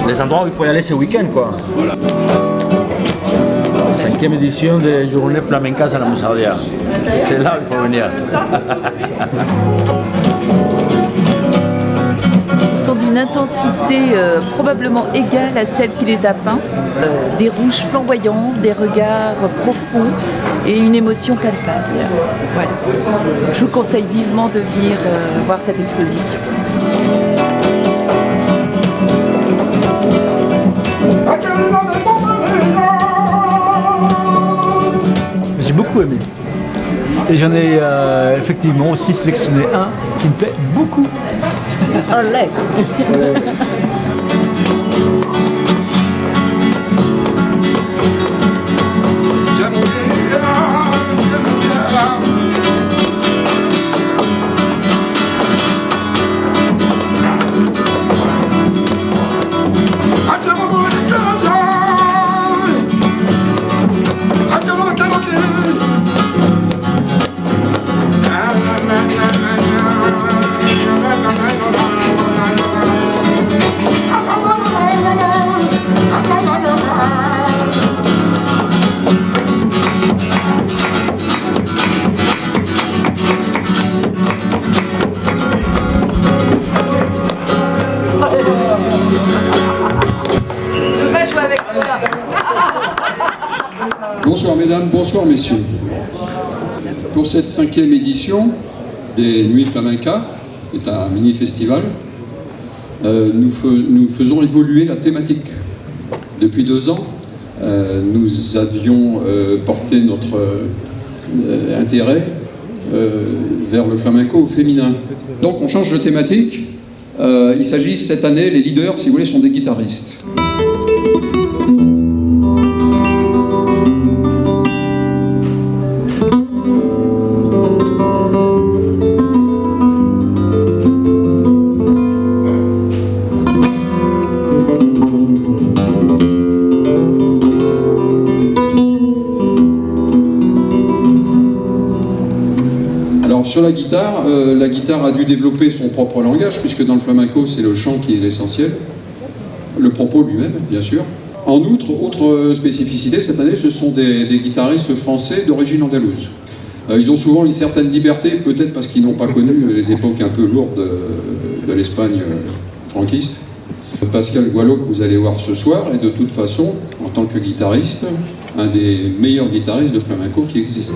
Les endroits où il faut y aller ce week-end, quoi. Voilà. 5e édition des Journées Flamencas à la Moussaoudia. C'est là où il faut venir. Ils sont d'une intensité probablement égale à celle qui les a peints. Des rouges flamboyants, des regards profonds et une émotion palpable. Voilà. Je vous conseille vivement de venir voir cette exposition. J'ai beaucoup aimé. Et j'en ai effectivement aussi sélectionné un qui me plaît beaucoup. Olé. Bonsoir mesdames, bonsoir messieurs. Pour cette 5e édition des Nuits Flamencas, qui est un mini-festival, nous faisons évoluer la thématique. Depuis 2 ans, nous avions porté notre intérêt vers le flamenco au féminin. Donc on change de thématique. Il s'agit cette année, les leaders, si vous voulez, sont des guitaristes. Sur la guitare a dû développer son propre langage, puisque dans le flamenco, c'est le chant qui est l'essentiel. Le propos lui-même, bien sûr. En outre, autre spécificité, cette année, ce sont des guitaristes français d'origine andalouse. Ils ont souvent une certaine liberté, peut-être parce qu'ils n'ont pas connu les époques un peu lourdes de l'Espagne franquiste. Pascal Gualo, que vous allez voir ce soir, est de toute façon, en tant que guitariste, un des meilleurs guitaristes de flamenco qui existent.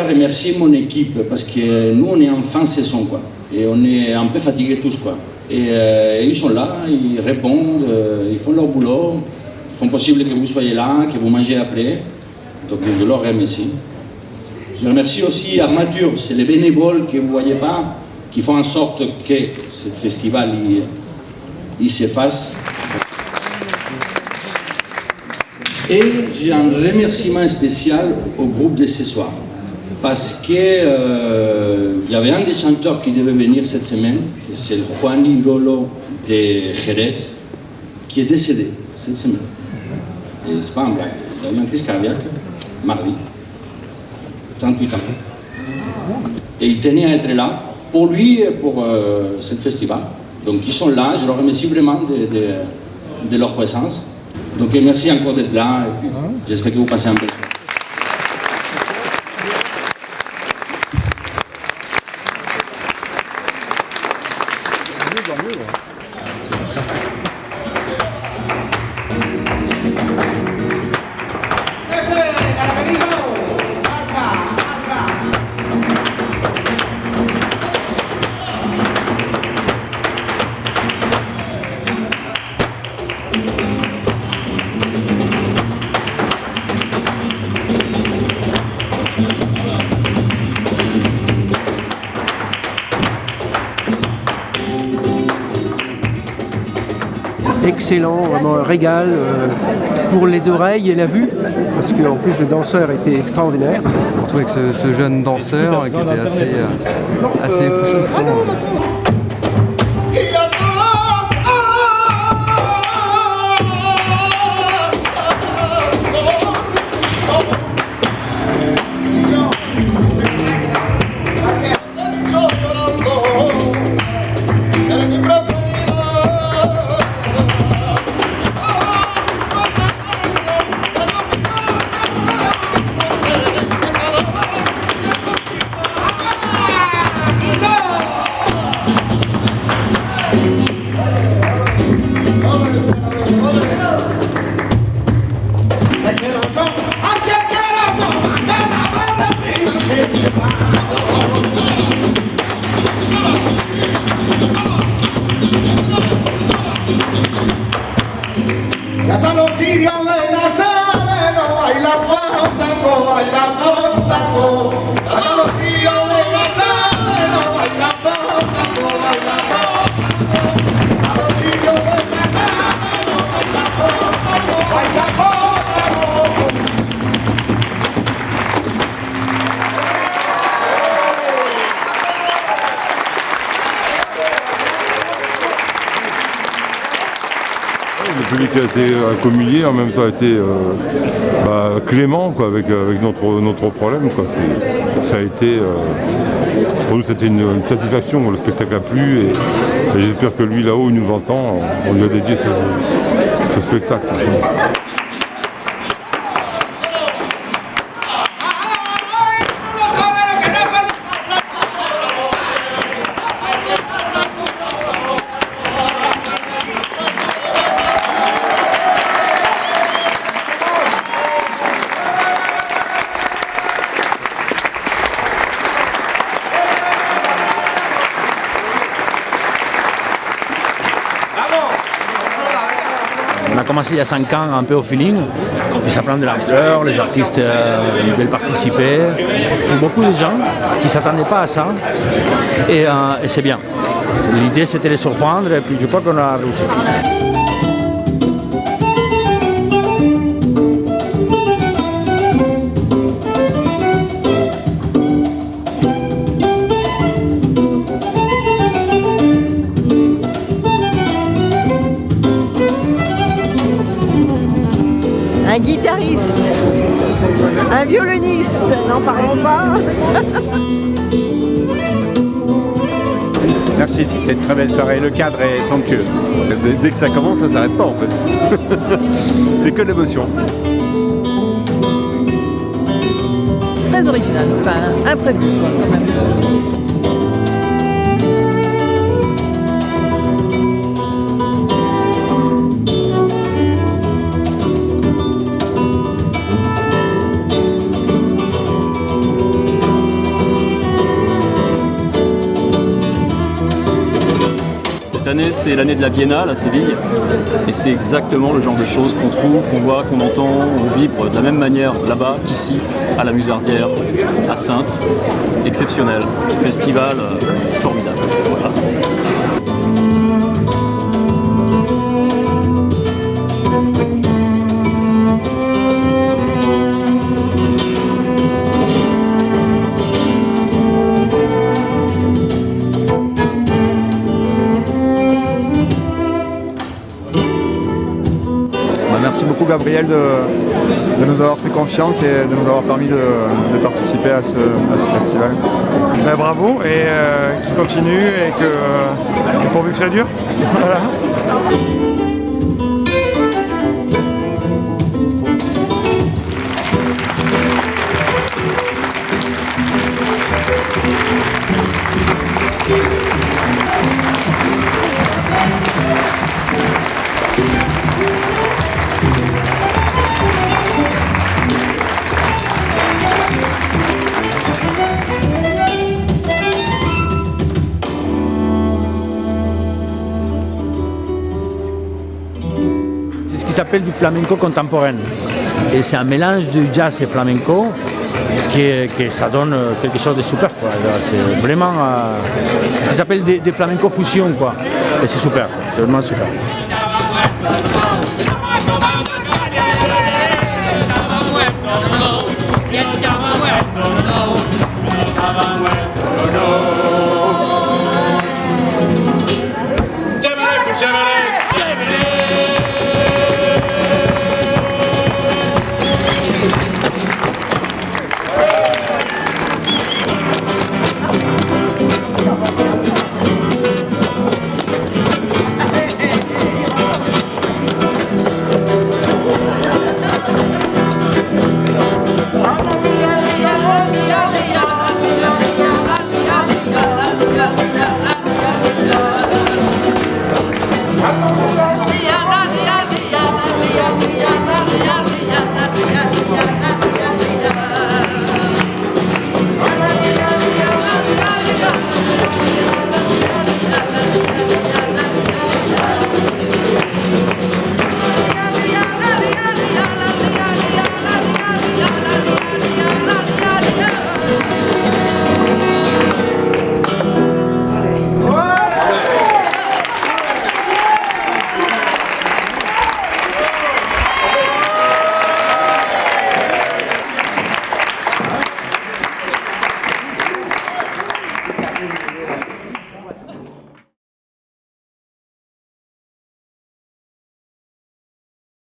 Remercier mon équipe parce que nous on est en fin de saison quoi et on est un peu fatigués tous quoi et ils sont là, ils répondent, ils font leur boulot, ils font possible que vous soyez là, que vous mangez après, donc je leur remercie. Je remercie aussi Armature, c'est les bénévoles que vous voyez pas qui font en sorte que ce festival il se fasse. Et j'ai un remerciement spécial au groupe de ce soir. parce que il y avait un des chanteurs qui devait venir cette semaine, que c'est le Juan Irolo de Jerez, qui est décédé cette semaine. Et c'est pas un blague, il a eu une crise cardiaque mardi, 38 ans. Et il tenait à être là, pour lui et pour ce festival. Donc ils sont là, je leur remercie vraiment de leur présence. Donc merci encore d'être là, et puis j'espère que vous passez un peu. Excellent, vraiment un régal pour les oreilles et la vue, parce qu'en plus le danseur était extraordinaire. Surtout avec ce jeune danseur qui était assez époustouflant. Le public a été accommoyé, en même temps a été clément quoi, avec notre problème. Quoi. Ça a été, pour nous c'était une satisfaction, le spectacle a plu et j'espère que lui là-haut il nous entend, on lui a dédié ce spectacle. On a commencé il y a 5 ans un peu au feeling, et ça prend de l'ampleur, les artistes veulent participer. Il y a beaucoup de gens qui ne s'attendaient pas à ça, et c'est bien. L'idée c'était de les surprendre, et puis je crois qu'on a réussi. Un guitariste, un violoniste, n'en parlons pas. Merci, c'était une très belle soirée. Le cadre est somptueux. Dès que ça commence, ça ne s'arrête pas en fait. C'est que de l'émotion. Très original, enfin imprévu quand même. Cette année, c'est l'année de la Biennale à Séville, et c'est exactement le genre de choses qu'on trouve, qu'on voit, qu'on entend, on vibre de la même manière là-bas qu'ici, à la Musardière, à Saintes. Exceptionnel. Ce festival, c'est formidable. Voilà. Gabriel de nous avoir fait confiance et de nous avoir permis de participer à ce festival. Ben, bravo et qu'il continue et pourvu que ça dure. Voilà. C'est ce qui s'appelle du flamenco contemporain. Et c'est un mélange du jazz et flamenco que ça donne quelque chose de super. C'est vraiment ce qui s'appelle des flamenco fusion. Et c'est super, c'est vraiment super.